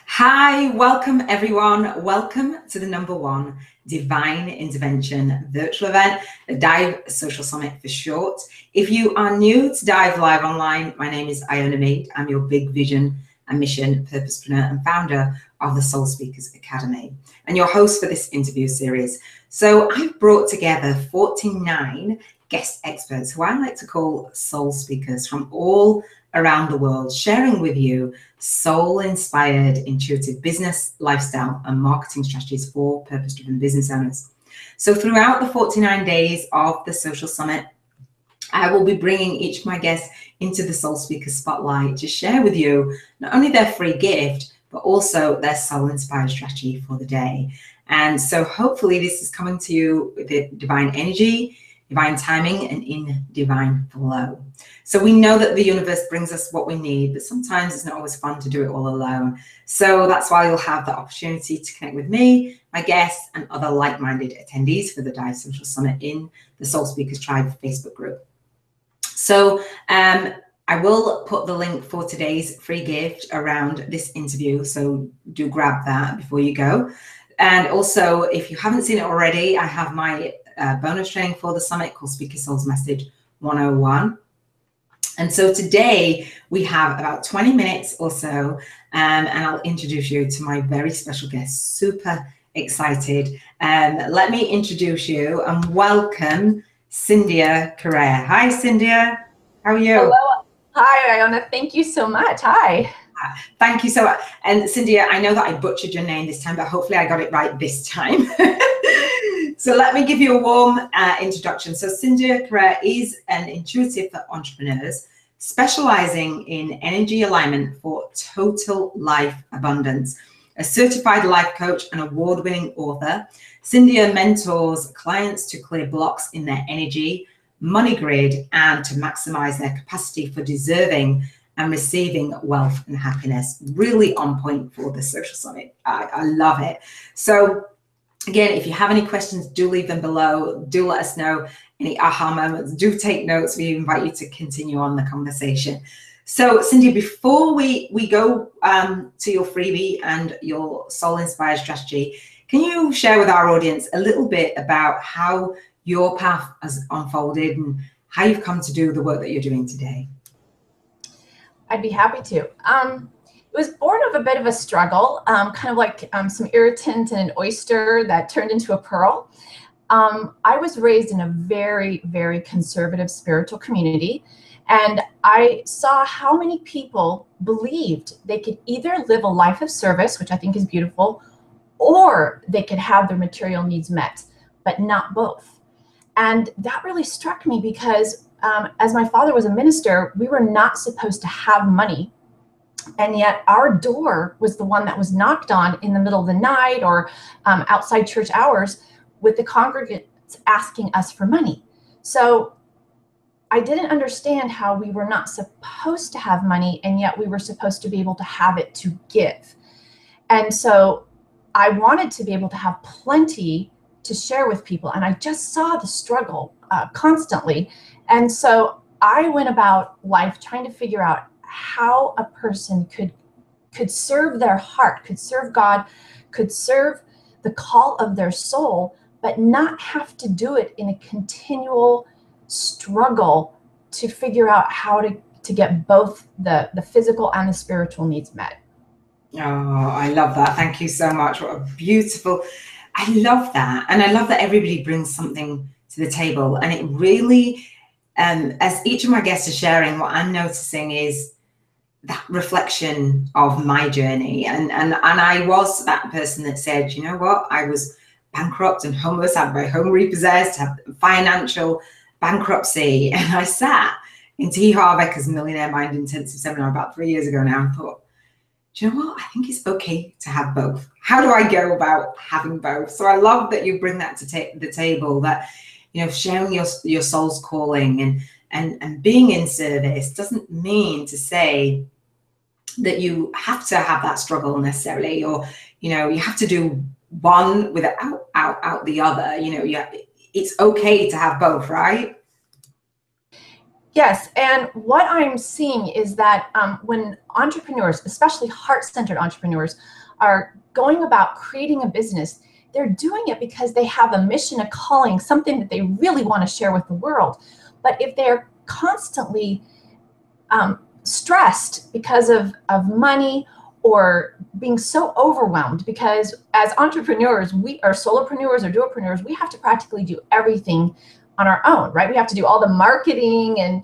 Hi, welcome everyone. Welcome to the #1 Divine Intervention virtual event, the D.I.V.E Social-Summit for short. If you are new to D.I.V.E Live Online, my name is Iona Meade. I'm your big vision and mission purposepreneur and founder of the Soul Speakers Academy and your host for this interview series. So I've brought together 49 guest experts who I like to call soul speakers from all around the world, sharing with you soul-inspired, intuitive business, lifestyle, and marketing strategies for purpose-driven business owners. So throughout the 49 days of the Social Summit, I will be bringing each of my guests into the Soul Speaker Spotlight to share with you not only their free gift, but also their soul-inspired strategy for the day. And so hopefully this is coming to you with the divine energy, divine timing, and in divine flow. So we know that the universe brings us what we need, but sometimes it's not always fun to do it all alone. So that's why you'll have the opportunity to connect with me, my guests, and other like-minded attendees for the D.I.V.E Social Summit in the Soul Speakers Tribe Facebook group. So I will put the link for today's free gift around this interview, so do grab that before you go. And also, if you haven't seen it already, I have my bonus training for the summit called Speak Your Soul's Message 101. And so today we have about 20 minutes or so, and I'll introduce you to my very special guest. Super excited. Let me introduce you and welcome Cindia Carrere. Hi, Cindia. How are you? Hello. Hi, Iona. Thank you so much. Hi. Thank you so much. And Cindia, I know that I butchered your name this time, but hopefully I got it right this time. So let me give you a warm introduction. So Cindia Carrere is an intuitive for entrepreneurs, specializing in energy alignment for total life abundance. A certified life coach and award-winning author, Cindia mentors clients to clear blocks in their energy, money grid, and to maximize their capacity for deserving and receiving wealth and happiness. Really on point for the Social Summit. I love it. So again, if you have any questions, do leave them below. Do let us know any aha moments. Do take notes. We invite you to continue on the conversation. So Cindy, before we go to your freebie and your soul-inspired strategy, can you share with our audience a little bit about how your path has unfolded and how you've come to do the work that you're doing today? I'd be happy to. It was born of a bit of a struggle, kind of like some irritant in an oyster that turned into a pearl. I was raised in a very, very conservative spiritual community, and I saw how many people believed they could either live a life of service, which I think is beautiful, or they could have their material needs met, but not both. And that really struck me because as my father was a minister, we were not supposed to have money. And yet our door was the one that was knocked on in the middle of the night or outside church hours with the congregants asking us for money. So I didn't understand how we were not supposed to have money, and yet we were supposed to be able to have it to give. And so I wanted to be able to have plenty to share with people. And I just saw the struggle constantly. And so I went about life trying to figure out how a person could serve their heart, could serve God, could serve the call of their soul, but not have to do it in a continual struggle to figure out how to get both the physical and the spiritual needs met. Oh, I love that. Thank you so much. What a beautiful, I love that. And I love that everybody brings something to the table. And it really, as each of my guests are sharing, what I'm noticing is that reflection of my journey. And I was that person that said, you know what, I was bankrupt and homeless, had my home repossessed, had financial bankruptcy. And I sat in T. Harv Eker's Millionaire Mind Intensive Seminar about 3 years ago now and thought, do you know what? I think it's okay to have both. How do I go about having both? So I love that you bring that to the table, that, you know, sharing your soul's calling and being in service doesn't mean to say that you have to have that struggle necessarily, or, you know, you have to do one without the other. You know, it's okay to have both, right? Yes, and what I'm seeing is that when entrepreneurs, especially heart-centered entrepreneurs, are going about creating a business, they're doing it because they have a mission, a calling, something that they really want to share with the world. But if they're constantly stressed because of money or being so overwhelmed, because as entrepreneurs, we are solopreneurs or duopreneurs, we have to practically do everything on our own, right? We have to do all the marketing and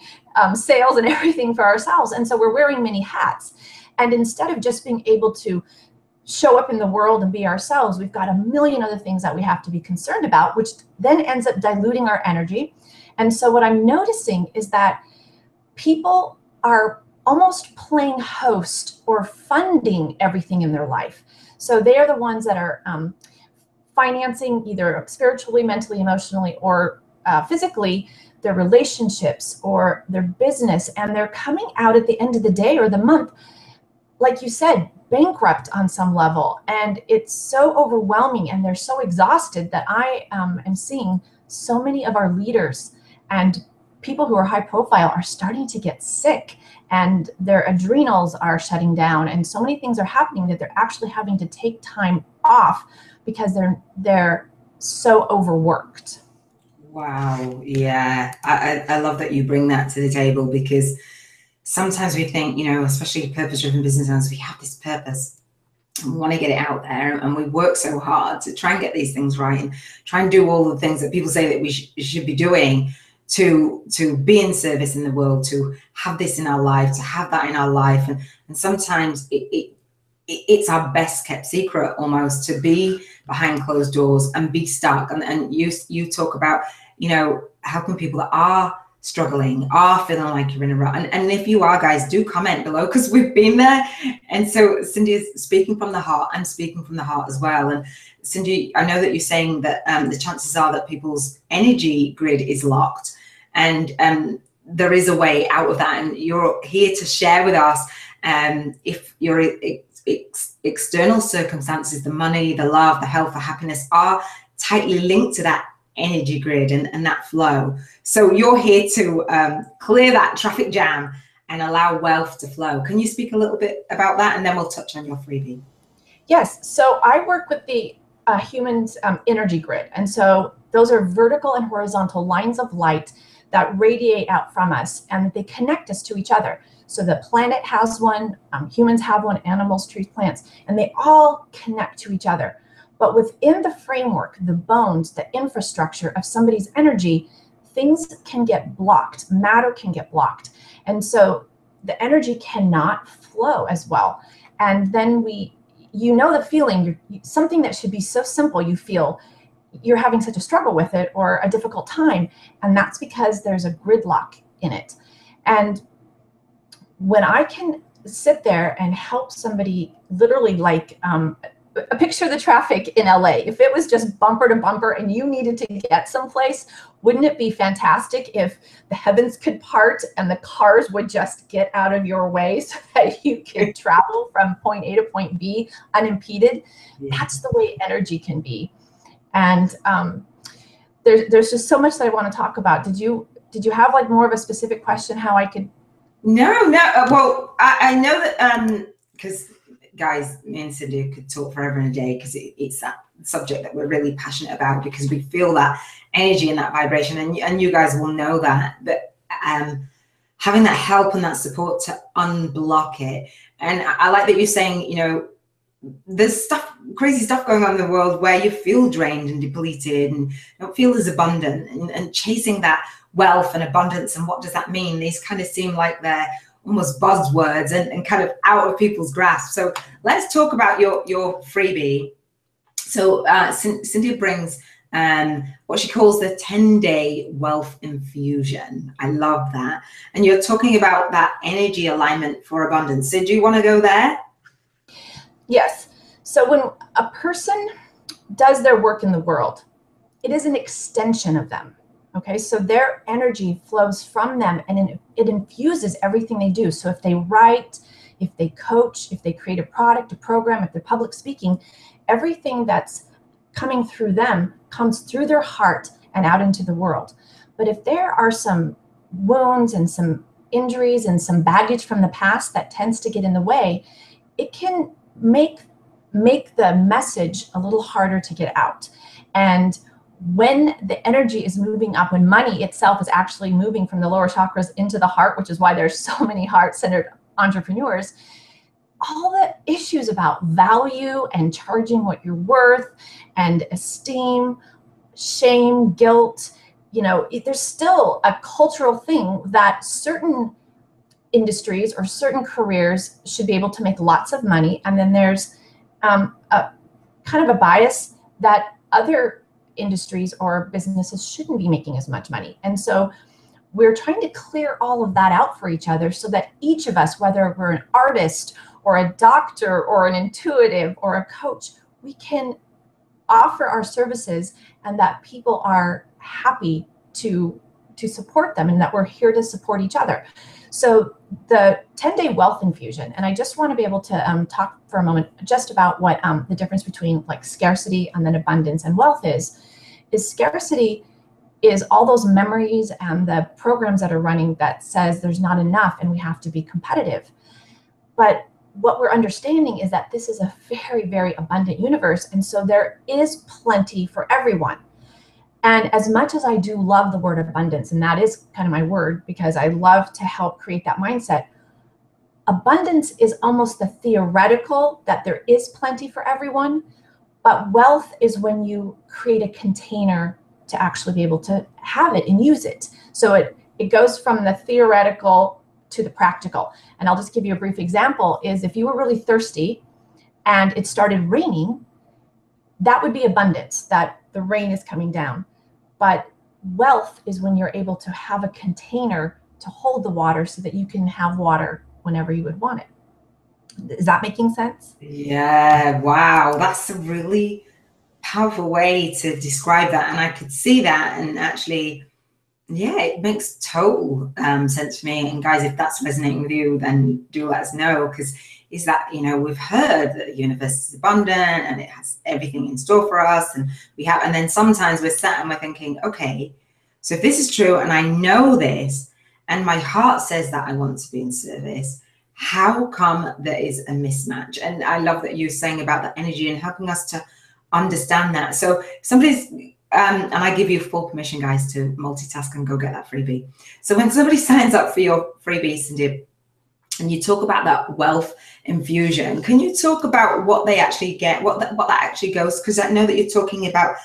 sales and everything for ourselves. And so we're wearing many hats. And instead of just being able to show up in the world and be ourselves, we've got a million other things that we have to be concerned about, which then ends up diluting our energy. And so what I'm noticing is that people are almost playing host or funding everything in their life. So they are the ones that are financing either spiritually, mentally, emotionally, or physically their relationships or their business, and they're coming out at the end of the day or the month, like you said, bankrupt on some level. And it's so overwhelming and they're so exhausted that I am seeing so many of our leaders and people who are high profile are starting to get sick and their adrenals are shutting down, and so many things are happening that they're actually having to take time off because they're so overworked. Wow. Yeah. I love that you bring that to the table, because sometimes we think, especially purpose-driven business owners, we have this purpose and we want to get it out there, and we work so hard to try and get these things right and try and do all the things that people say that we should be doing to be in service in the world, to have this in our life, to have that in our life. And sometimes it's our best kept secret almost to be behind closed doors and be stuck. And you talk about, helping people that are struggling, are feeling like you're in a rut. And if you are, guys, do comment below, because we've been there. And so Cindy's speaking from the heart. I'm speaking from the heart as well. And Cindy, I know that you're saying that the chances are that people's energy grid is locked, and there is a way out of that. And you're here to share with us if your external circumstances, the money, the love, the health, the happiness, are tightly linked to that energy grid and that flow. So you're here to clear that traffic jam and allow wealth to flow. Can you speak a little bit about that, and then we'll touch on your freebie? Yes, so I work with the human's energy grid. And so those are vertical and horizontal lines of light that radiate out from us, and they connect us to each other. So the planet has one, humans have one, animals, trees, plants, and they all connect to each other. But within the framework, the bones, the infrastructure of somebody's energy, things can get blocked, matter can get blocked. And so the energy cannot flow as well. And then the feeling, something that should be so simple, you feel you're having such a struggle with it or a difficult time. And that's because there's a gridlock in it. And when I can sit there and help somebody, literally like a picture of the traffic in LA, if it was just bumper to bumper and you needed to get someplace, wouldn't it be fantastic if the heavens could part and the cars would just get out of your way so that you could travel from point A to point B unimpeded? Yeah. That's the way energy can be. And there's just so much that I want to talk about. Did you have like more of a specific question how I could? No. Well, I know that because guys, me and Cindy could talk forever and a day, because it's that subject that we're really passionate about, because we feel that energy and that vibration, and you guys will know that. But having that help and that support to unblock it. And I like that you're saying, there's crazy stuff going on in the world where you feel drained and depleted and don't feel as abundant, and chasing that wealth and abundance. And what does that mean? These kind of seem like they're almost buzzwords and kind of out of people's grasp. So let's talk about your freebie. So Cindia brings what she calls the 10-day Wealth Infusion. I love that. And you're talking about that energy alignment for abundance. So do you want to go there? Yes. So when a person does their work in the world, it is an extension of them. Okay, so their energy flows from them and it infuses everything they do. So if they write, if they coach, if they create a product, a program, if they're public speaking, everything that's coming through them comes through their heart and out into the world. But if there are some wounds and some injuries and some baggage from the past that tends to get in the way, it can make the message a little harder to get out. And when the energy is moving up, when money itself is actually moving from the lower chakras into the heart, which is why there's so many heart-centered entrepreneurs, all the issues about value and charging what you're worth and esteem, shame, guilt, there's still a cultural thing that certain industries or certain careers should be able to make lots of money. And then there's a kind of a bias that other industries or businesses shouldn't be making as much money. And so we're trying to clear all of that out for each other so that each of us, whether we're an artist or a doctor or an intuitive or a coach, we can offer our services and that people are happy to support them and that we're here to support each other. So the 10-day Wealth Infusion, and I just want to be able to talk for a moment just about what the difference between like scarcity and then abundance and wealth is scarcity is all those memories and the programs that are running that says there's not enough and we have to be competitive. But what we're understanding is that this is a very, very abundant universe. And so there is plenty for everyone. And as much as I do love the word abundance, and that is kind of my word because I love to help create that mindset, abundance is almost the theoretical that there is plenty for everyone, but wealth is when you create a container to actually be able to have it and use it. So it goes from the theoretical to the practical. And I'll just give you a brief example is if you were really thirsty and it started raining, that would be abundance, that the rain is coming down. But wealth is when you're able to have a container to hold the water so that you can have water whenever you would want it. Is that making sense? Yeah, wow. That's a really powerful way to describe that. And I could see that. And actually, yeah, it makes total sense for me. And guys, if that's resonating with you, then do let us know. Because is that, we've heard that the universe is abundant and it has everything in store for us. And and then sometimes we're sat and we're thinking, okay, so if this is true and I know this and my heart says that I want to be in service, how come there is a mismatch? And I love that you're saying about the energy and helping us to understand that. So somebody's, and I give you full permission, guys, to multitask and go get that freebie. So when somebody signs up for your freebie, Cindia, and you talk about that wealth infusion, can you talk about what they actually get, what that actually goes? Because I know that you're talking about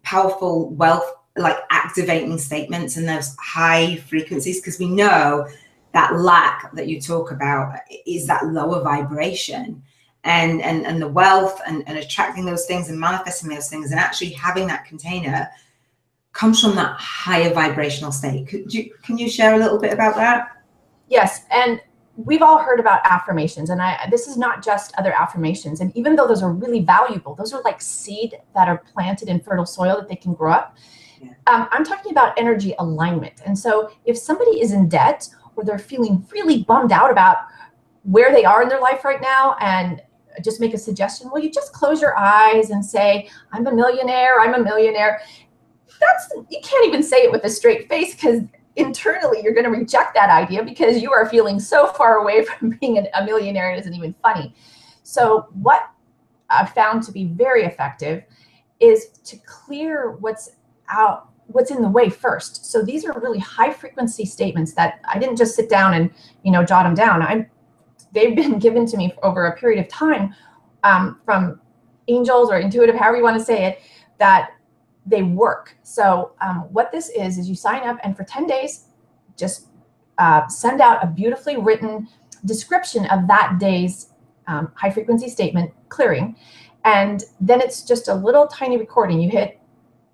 powerful wealth, like activating statements and those high frequencies, because we know that lack that you talk about is that lower vibration. And the wealth and attracting those things and manifesting those things and actually having that container comes from that higher vibrational state. Can you share a little bit about that? Yes, and we've all heard about affirmations, and this is not just other affirmations. And even though those are really valuable, those are like seed that are planted in fertile soil that they can grow up. Yeah. I'm talking about energy alignment. And so if somebody is in debt or they're feeling really bummed out about where they are in their life right now, and just make a suggestion, well, you just close your eyes and say, I'm a millionaire, I'm a millionaire. You can't even say it with a straight face because internally you're going to reject that idea because you are feeling so far away from being a millionaire it isn't even funny. So what I've found to be very effective is to clear what's in the way first. So these are really high frequency statements that I didn't just sit down and jot them down. They've been given to me over a period of time from angels or intuitive, however you want to say it, that they work. So what this is you sign up and for 10 days, just send out a beautifully written description of that day's high frequency statement clearing. And then it's just a little tiny recording. You hit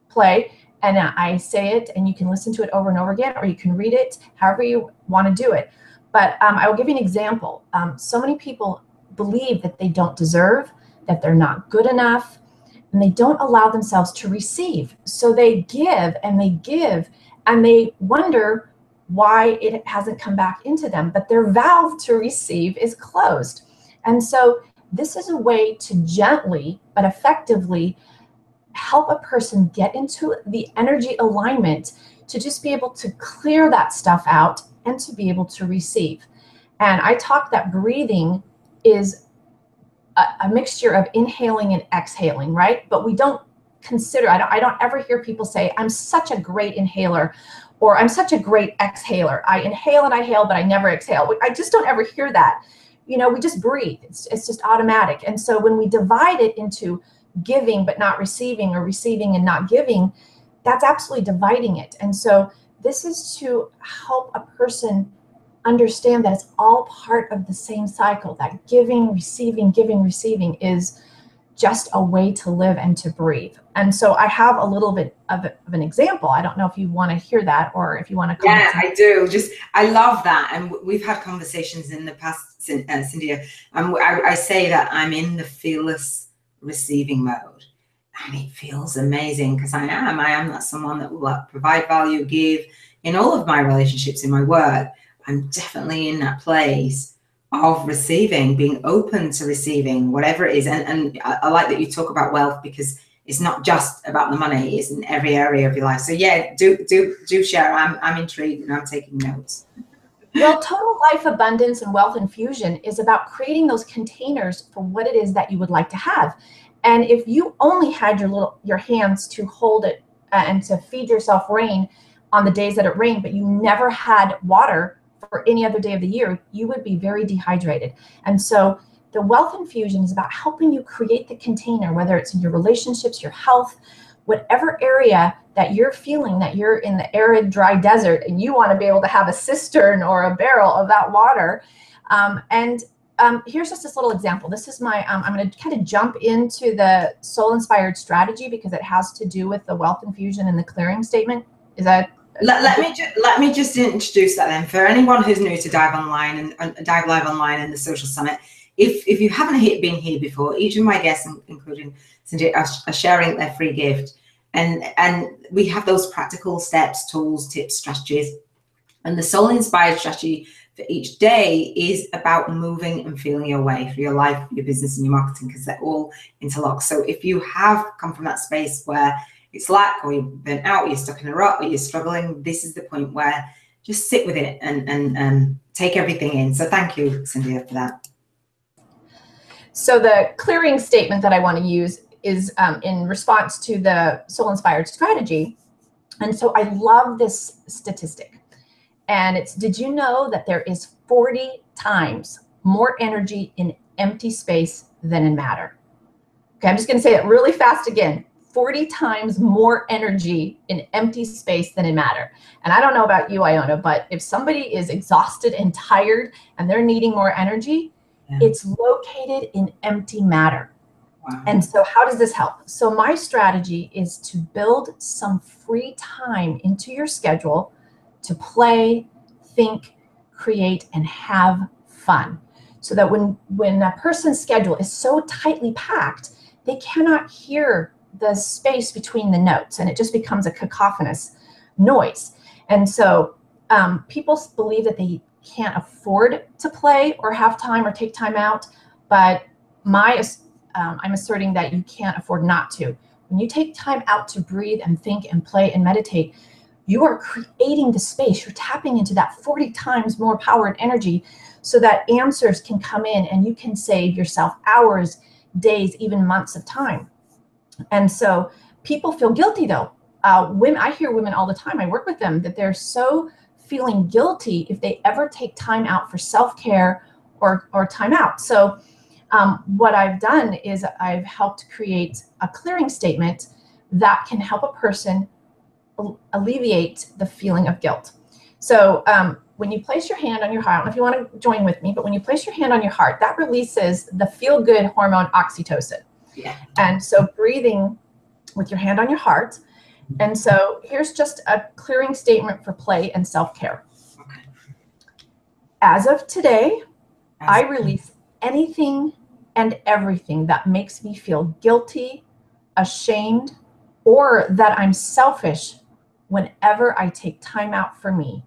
play and I say it and you can listen to it over and over again, or you can read it however you want to do it. But I will give you an example. So many people believe that they don't deserve, that they're not good enough, and they don't allow themselves to receive. So they give, and they wonder why it hasn't come back into them, but their valve to receive is closed. And so this is a way to gently but effectively help a person get into the energy alignment to just be able to clear that stuff out and to be able to receive. And I talk that breathing is a mixture of inhaling and exhaling, right? But we don't consider, I don't ever hear people say, I'm such a great inhaler, or I'm such a great exhaler. I inhale and I hail, but I never exhale. I just don't ever hear that. You know, we just breathe. It's just automatic. And so when we divide it into giving but not receiving, or receiving and not giving, that's absolutely dividing it. And so this is to help a person understand that it's all part of the same cycle, that giving, receiving is just a way to live and to breathe. And so I have a little bit of an example. I don't know if you want to hear that, or if you want to comment. Yeah, I do. I love that. And we've had conversations in the past, Cindia. I say that I'm in the fearless receiving mode. And it feels amazing, because I am that someone that will provide value, give in all of my relationships, in my work. I'm definitely in that place of receiving, being open to receiving whatever it is. And I like that you talk about wealth, because it's not just about the money, it's in every area of your life. So yeah, do share. I'm intrigued and I'm taking notes. Well, total life abundance and wealth infusion is about creating those containers for what it is that you would like to have. And if you only had your hands to hold it and to feed yourself rain on the days that it rained, but you never had water for any other day of the year, you would be very dehydrated. And so the wealth infusion is about helping you create the container, whether it's in your relationships, your health, whatever area that you're feeling that you're in the arid, dry desert, and you want to be able to have a cistern or a barrel of that water. Here's just this little example. This is my, I'm going to kind of jump into the soul-inspired strategy, because it has to do with the wealth infusion and the clearing statement. Is that let me just introduce that then, for anyone who's new to D.I.V.E Online and D.I.V.E Live Online and the Social Summit. If you haven't been here before, each of my guests, including Cindy, are sharing their free gift, and we have those practical steps, tools, tips, strategies, and the soul inspired strategy for each day is about moving and feeling your way through your life, your business, and your marketing, because they're all interlocked. So if you have come from that space where it's lack, or you've been out, you're stuck in a rut, or you're struggling, this is the point where just sit with it and take everything in. So thank you, Cindia, for that. So the clearing statement that I want to use is in response to the soul-inspired strategy. And so I love this statistic. And it's, did you know that there is 40 times more energy in empty space than in matter? Okay, I'm just going to say it really fast again. 40 times more energy in empty space than in matter. And I don't know about you, Iona, but if somebody is exhausted and tired and they're needing more energy, it's located in empty matter. Wow. And so how does this help? So my strategy is to build some free time into your schedule to play, think, create, and have fun. So that when a person's schedule is so tightly packed, they cannot hear the space between the notes, and it just becomes a cacophonous noise. And so people believe that they can't afford to play or have time or take time out, but I'm asserting that you can't afford not to. When you take time out to breathe and think and play and meditate, you are creating the space. You're tapping into that 40 times more power and energy, so that answers can come in and you can save yourself hours, days, even months of time. And so people feel guilty though. I hear women all the time, I work with them, that they're so feeling guilty if they ever take time out for self-care or time out. So what I've done is I've helped create a clearing statement that can help a person alleviate the feeling of guilt. So when you place your hand on your heart, I don't know if you want to join with me, but when you place your hand on your heart, that releases the feel-good hormone oxytocin. Yeah. And so breathing with your hand on your heart. And so here's just a clearing statement for play and self-care. Okay. As of today, I release anything and everything that makes me feel guilty, ashamed, or that I'm selfish whenever I take time out for me.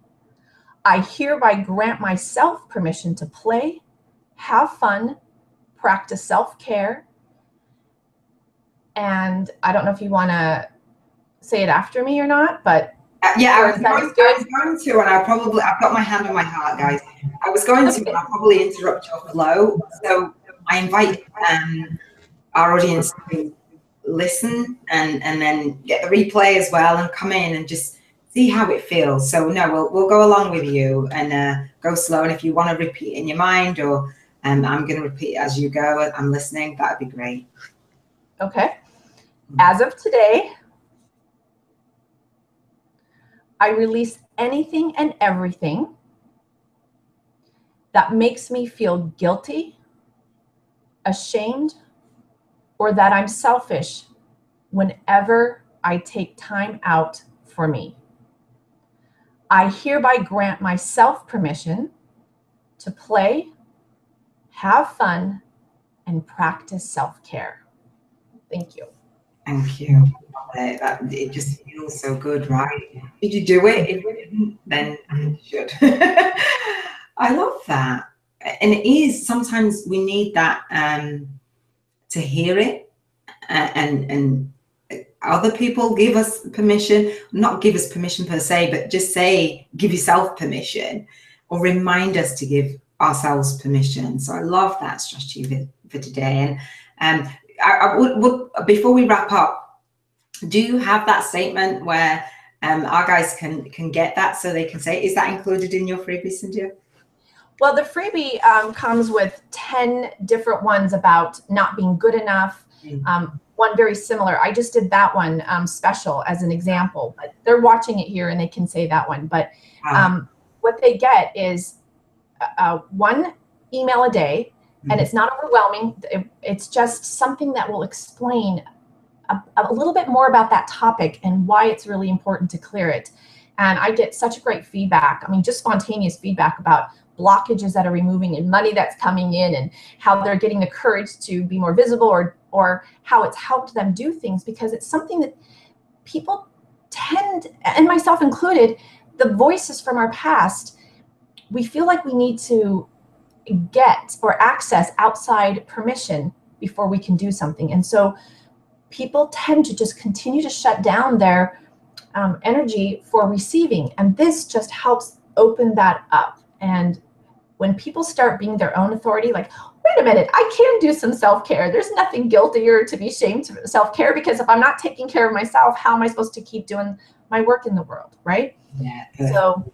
I hereby grant myself permission to play, have fun, practice self-care. And I don't know if you want to say it after me or not, but Yeah, I Or was, is that going, as good? I was going to, and I've got my hand on my heart, guys. I was going to, and I'll probably interrupt your flow. So I invite our audience to listen and then get the replay as well and come in and just see how it feels. So no, we'll go along with you and go slow. And if you want to repeat in your mind, or I'm going to repeat as you go, I'm listening, that'd be great. Okay. As of today, I release anything and everything that makes me feel guilty, ashamed, or that I'm selfish whenever I take time out for me. I hereby grant myself permission to play, have fun, and practice self-care. Thank you. Thank you. It just feels so good, right? Did you do it? If you didn't, then you should. I love that. And it is, sometimes we need that to hear it, and other people give us permission, not give us permission per se, but just say, give yourself permission, or remind us to give ourselves permission. So I love that strategy for today. And I would, before we wrap up, do you have that statement where our guys can get that, so they can say, is that included in your freebie, Cindia? Well, the freebie comes with 10 different ones about not being good enough. One very similar. I just did that one special as an example, but they're watching it here and they can say that one. But what they get is one email a day, and it's not overwhelming. It's just something that will explain a little bit more about that topic and why it's really important to clear it. And I get such great feedback. I mean, just spontaneous feedback about blockages that are removing and money that's coming in, and how they're getting the courage to be more visible, or how it's helped them do things, because it's something that people tend, and myself included, the voices from our past, we feel like we need to get or access outside permission before we can do something. And so people tend to just continue to shut down their energy for receiving. And this just helps open that up. And when people start being their own authority, like, wait a minute, I can do some self-care. There's nothing guiltier to be ashamed of self-care, because if I'm not taking care of myself, how am I supposed to keep doing my work in the world, right? Yeah. So,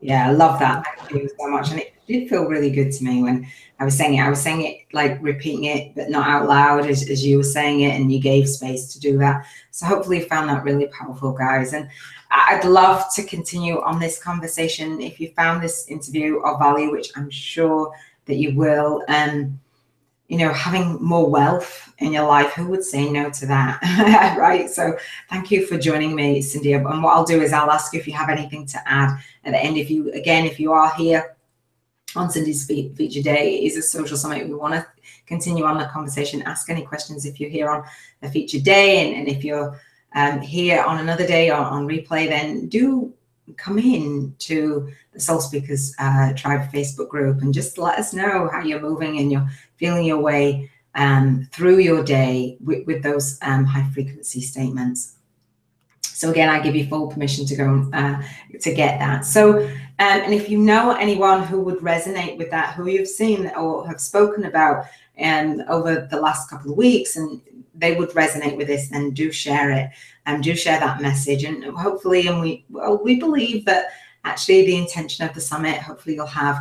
yeah, I love that. Thank you so much. And it did feel really good to me when I was saying it. I was saying it like repeating it, but not out loud as you were saying it, and you gave space to do that. So hopefully you found that really powerful, guys. And I'd love to continue on this conversation. If you found this interview of value, which I'm sure that you will, you know, having more wealth in your life, who would say no to that? Right? So thank you for joining me, Cindia. And what I'll do is I'll ask you if you have anything to add at the end. If you are here on Cindia's feature day, it is a social summit. We want to continue on the conversation. Ask any questions if you're here on the feature day, and if you're here on another day or on replay, then do come in to the Soul Speakers Tribe Facebook group and just let us know how you're moving and you're feeling your way through your day with those high frequency statements. So again, I give you full permission to go to get that. So, and if you know anyone who would resonate with that, who you've seen or have spoken about over the last couple of weeks, and they would resonate with this, then do share it, and do share that message. And hopefully, and we believe that actually the intention of the summit, hopefully you'll have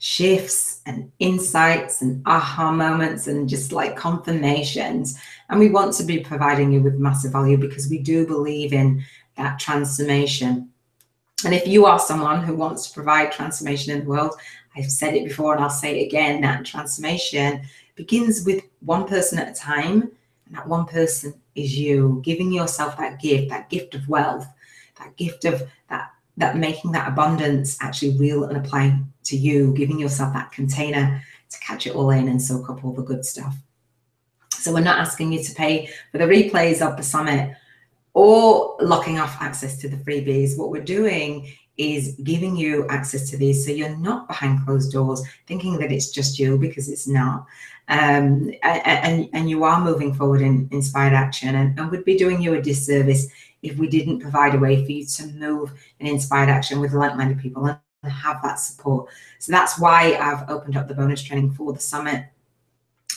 shifts and insights and aha moments and just like confirmations. And we want to be providing you with massive value, because we do believe in that transformation. And if you are someone who wants to provide transformation in the world, I've said it before and I'll say it again, that transformation begins with one person at a time. And that one person is you, giving yourself that gift of wealth, that gift of that making that abundance actually real and applying to you, giving yourself that container to catch it all in and soak up all the good stuff. So we're not asking you to pay for the replays of the summit or locking off access to the freebies. What we're doing is giving you access to these, so you're not behind closed doors thinking that it's just you, because it's not. And you are moving forward in inspired action, and would be doing you a disservice if we didn't provide a way for you to move in inspired action with like-minded people and have that support. So that's why I've opened up the bonus training for the summit.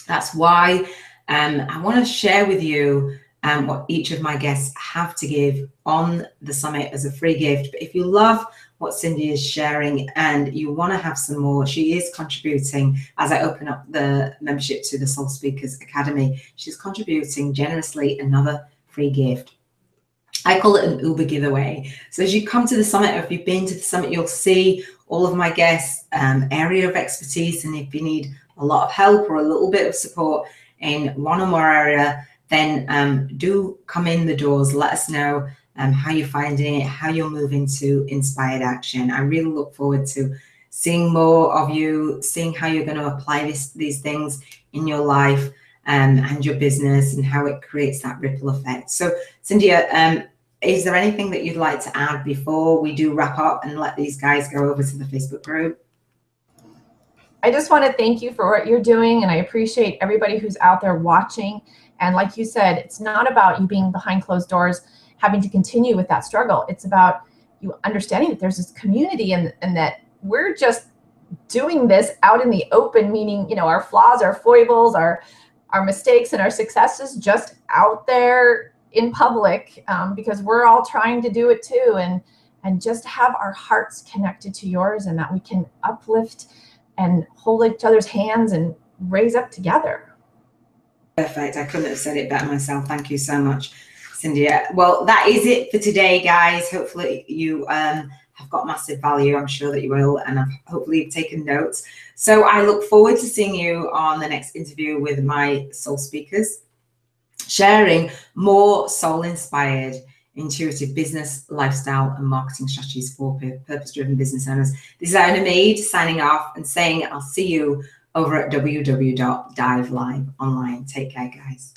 That's why I want to share with you what each of my guests have to give on the summit as a free gift. But if you love what Cindy is sharing and you want to have some more, she is contributing, as I open up the membership to the Soul Speakers Academy, she's contributing generously another free gift. I call it an Uber giveaway. So as you come to the summit, or if you've been to the summit, you'll see all of my guests' area of expertise. And if you need a lot of help or a little bit of support in one or more area, then do come in the doors. Let us know how you're finding it, how you're moving to inspired action. I really look forward to seeing more of you, seeing how you're going to apply these things in your life and your business, and how it creates that ripple effect. So Cindia, is there anything that you'd like to add before we do wrap up and let these guys go over to the Facebook group? I just want to thank you for what you're doing, and I appreciate everybody who's out there watching. And like you said, it's not about you being behind closed doors, having to continue with that struggle. It's about you understanding that there's this community and that we're just doing this out in the open, meaning, you know, our flaws, our foibles, our mistakes and our successes just out there in public, because we're all trying to do it too, and just have our hearts connected to yours, and that we can uplift and hold each other's hands and raise up together. Perfect. I couldn't have said it better myself. Thank you so much, Cindia. Well, that is it for today, guys. Hopefully you have got massive value. I'm sure that you will, and hopefully you've taken notes. So I look forward to seeing you on the next interview with my soul speakers, sharing more soul-inspired, intuitive business, lifestyle, and marketing strategies for purpose-driven business owners. This is Iona Meade signing off and saying I'll see you over at www.D.I.V.E Live online. Take care, guys.